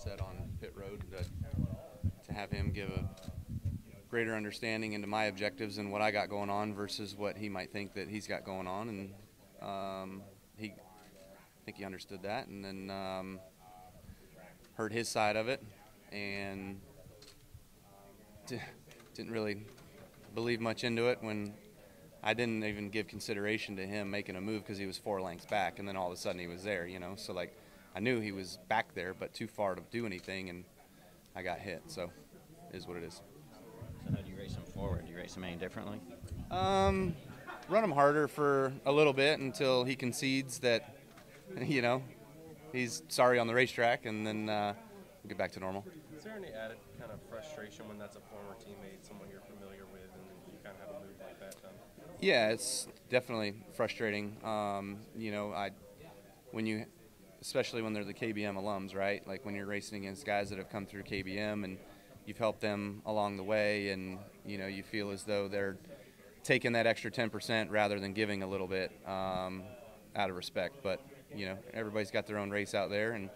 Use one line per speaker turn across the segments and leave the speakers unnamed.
said on pit road, to have him give a greater understanding into my objectives and what I got going on versus what he might think that he's got going on, and I think he understood that, and then heard his side of it, and didn't really believe much into it when I didn't even give consideration to him making a move because he was 4 lengths back, and then all of a sudden he was there, you know. So, like, I knew he was back there, but too far to do anything, and I got hit. So, it is what it is.
So how do you race him forward? Do you race him any differently?
Run him harder for a little bit until he concedes that, you know, he's sorry on the racetrack, and then we'll get back to normal.
Is there any added kind of frustration when that's a former teammate, someone you're familiar with, and you kind of have a move like that done?
Yeah, it's definitely frustrating. You know, especially when they're the KBM alums, right? Like when you're racing against guys that have come through KBM and you've helped them along the way, and you know, you feel as though they're taking that extra 10% rather than giving a little bit out of respect. But you know, everybody's got their own race out there, and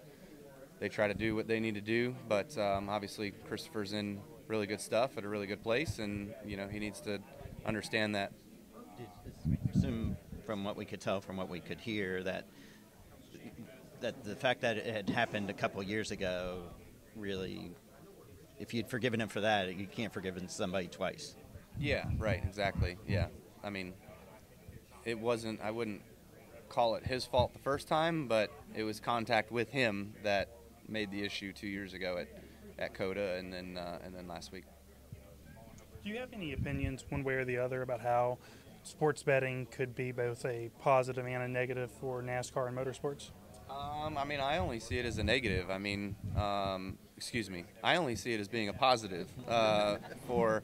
they try to do what they need to do. But obviously, Christopher's in really good stuff at a really good place, and you know, he needs to understand that.
I assume from what we could tell, from what we could hear, that the fact that it had happened a couple of years ago, really, if you'd forgiven him for that, you can't forgive somebody twice.
Yeah, right, exactly. Yeah, I mean, it wasn't. I wouldn't call it his fault the first time, but it was contact with him that made the issue 2 years ago at COTA, and then last week.
Do you have any opinions one way or the other about how sports betting could be both a positive and a negative for NASCAR and motorsports?
I mean, I only see it as a negative. I mean, I only see it as being a positive for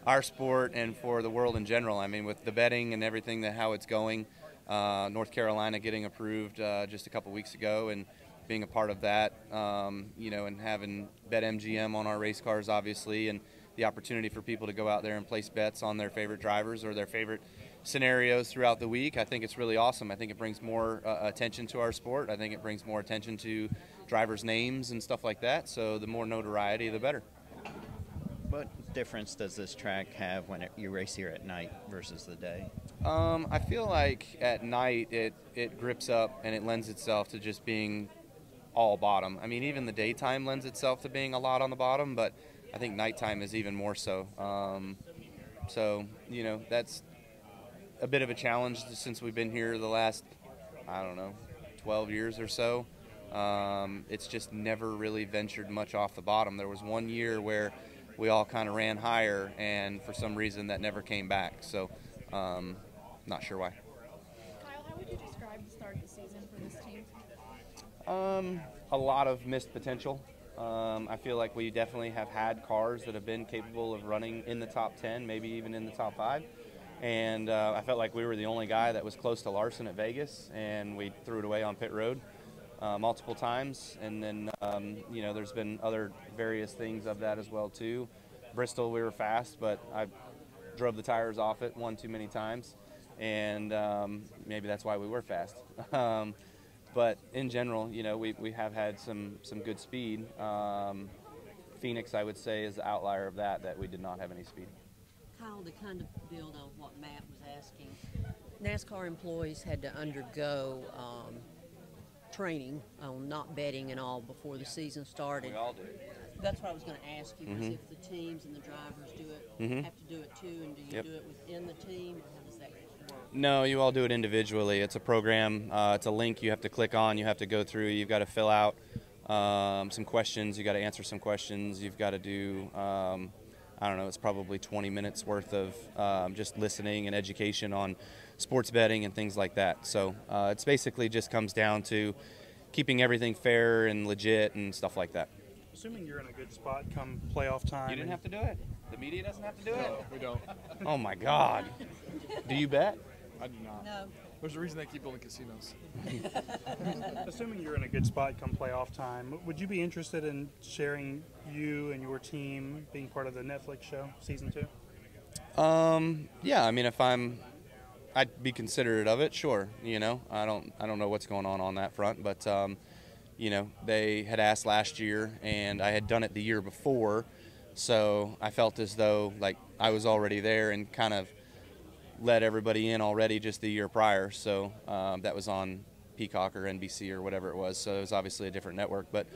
our sport and for the world in general. I mean, with the betting and everything, how it's going, North Carolina getting approved just a couple weeks ago, and being a part of that, you know, and having BetMGM on our race cars, obviously, and the opportunity for people to go out there and place bets on their favorite drivers or their favorite scenarios throughout the week. I think it's really awesome. I think it brings more attention to our sport. I think it brings more attention to drivers' names and stuff like that. So the more notoriety, the better.
What difference does this track have when you race here at night versus the day?
I feel like at night it grips up and it lends itself to just being all bottom. I mean, even the daytime lends itself to being a lot on the bottom, but I think nighttime is even more so. So, you know, that's a bit of a challenge since we've been here the last, I don't know, 12 years or so. It's just never really ventured much off the bottom. There was 1 year where we all kind of ran higher, and for some reason that never came back. So, not sure why.
Kyle, how would you describe the start of the season for this team?
A lot of missed potential. I feel like we definitely have had cars that have been capable of running in the top 10, maybe even in the top 5. And I felt like we were the only guy that was close to Larson at Vegas, and we threw it away on pit road multiple times. And then, you know, there's been other various things of that as well, too. Bristol, we were fast, but I drove the tires off it one too many times. And maybe that's why we were fast. But in general, you know, we have had some good speed. Phoenix, I would say, is the outlier of that we did not have any speed.
Kyle, to kind of build on what Matt was asking, NASCAR employees had to undergo training on not betting and all before the season started.
We all do.
That's what I was going to ask you, was if the teams and the drivers do it, have to do it too, and do you do it within the team, or how does that work?
No, you all do it individually. It's a program. It's a link you have to click on. You have to go through. You've got to fill out some questions. You've got to answer some questions. You've got to do, I don't know, it's probably 20 minutes worth of just listening and education on sports betting and things like that. So it's basically just comes down to keeping everything fair and legit and stuff like that.
Assuming you're in a good spot come playoff time.
You didn't have to do it. The media doesn't have to do it.
No, we don't.
Oh, my God. Do you bet?
I do not.
No.
There's a reason they keep building casinos.
Assuming you're in a good spot come playoff time, would you be interested in sharing you and your team being part of the Netflix show, season 2?
Yeah, I mean, I'd be considerate of it, sure. You know, I don't know what's going on that front, but they had asked last year, and I had done it the year before, so I felt as though like I was already there and kind of let everybody in already just the year prior. So that was on Peacock or NBC or whatever it was. So it was obviously a different network, but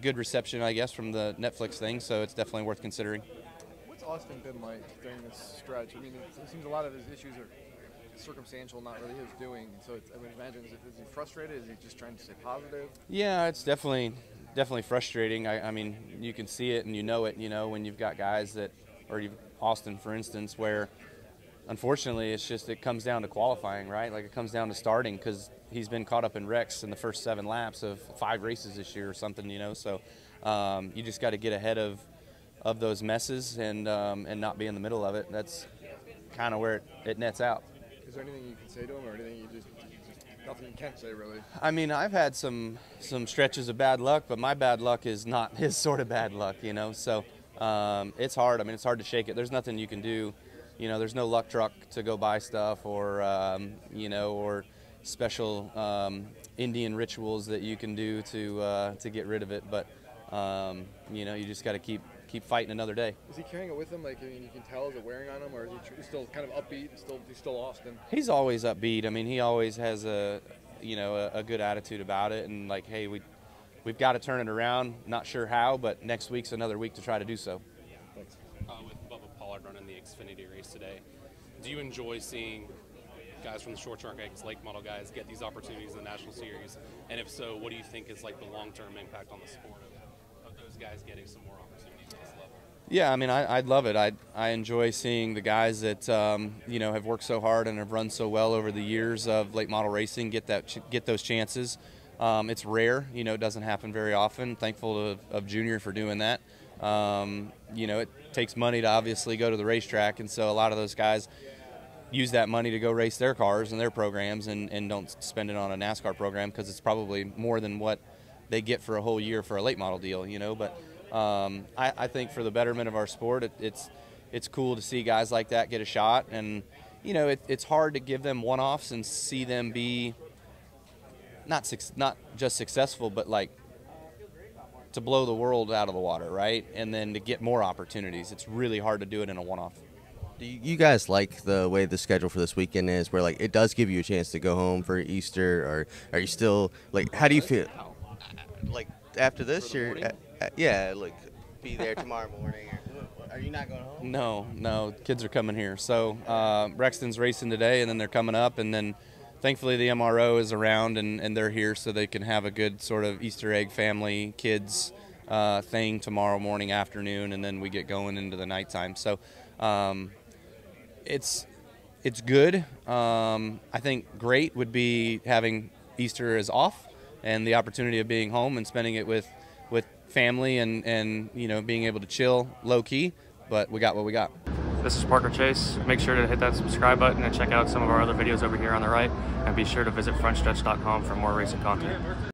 good reception, I guess, from the Netflix thing. So it's definitely worth considering.
What's Austin been like during this stretch? I mean, it seems a lot of his issues are circumstantial, not really his doing. So I would imagine, is he frustrated? Is he just trying to stay positive?
Yeah, it's definitely frustrating. I mean, you can see it and you know it, when you've got guys that, or Austin, for instance, where unfortunately it comes down to qualifying, right? Like it comes down to starting, because he's been caught up in wrecks in the first 7 laps of 5 races this year or something, So you just got to get ahead of those messes and not be in the middle of it. That's kind of where it nets out.
Is there anything you can say to him, or anything you just nothing you can say really?
I mean, I've had some stretches of bad luck, but my bad luck is not his sort of bad luck, So it's hard. I mean, it's hard to shake it. There's nothing you can do. There's no luck truck to go buy stuff, or or special Indian rituals that you can do to get rid of it. But you just got to keep fighting another day.
Is he carrying it with him? Like, I mean, you can tell, is it wearing on him, or is he still kind of upbeat and he's still Austin?
He's always upbeat. I mean, he always has a good attitude about it, and like, hey, we've got to turn it around. Not sure how, but next week's another week to try to do so.
Thanks.
With Bubba Pollard running the Xfinity race today, do you enjoy seeing guys from the short track, late model guys, get these opportunities in the National Series? And if so, what do you think is like the long-term impact on the sport of those guys getting some more opportunities at this level?
Yeah, I mean, I'd love it. I enjoy seeing the guys that have worked so hard and have run so well over the years of late model racing get those chances. It's rare, it doesn't happen very often. Thankful of Junior for doing that. It takes money to obviously go to the racetrack, and so a lot of those guys use that money to go race their cars and their programs, and don't spend it on a NASCAR program, because it's probably more than what they get for a whole year for a late model deal, But I think for the betterment of our sport, it's cool to see guys like that get a shot, and it's hard to give them one-offs and see them be not just successful, but like to blow the world out of the water, right? And then to get more opportunities. It's really hard to do it in a one-off.
Do you guys like the way the schedule for this weekend is, where like it does give you a chance to go home for Easter, or are you still like, how do you feel like after this year? Yeah, like be there tomorrow morning. Or are you not going home?
No, kids are coming here. So Rexton's racing today, and then they're coming up, and then thankfully the MRO is around, and they're here so they can have a good sort of Easter egg family kids thing tomorrow morning, afternoon, and then we get going into the nighttime. So it's good. I think great would be having Easter as off, and the opportunity of being home and spending it with family and being able to chill low key. But we got what we got.
This is Parker Chase. Make sure to hit that subscribe button and check out some of our other videos over here on the right, and be sure to visit frontstretch.com for more racing content.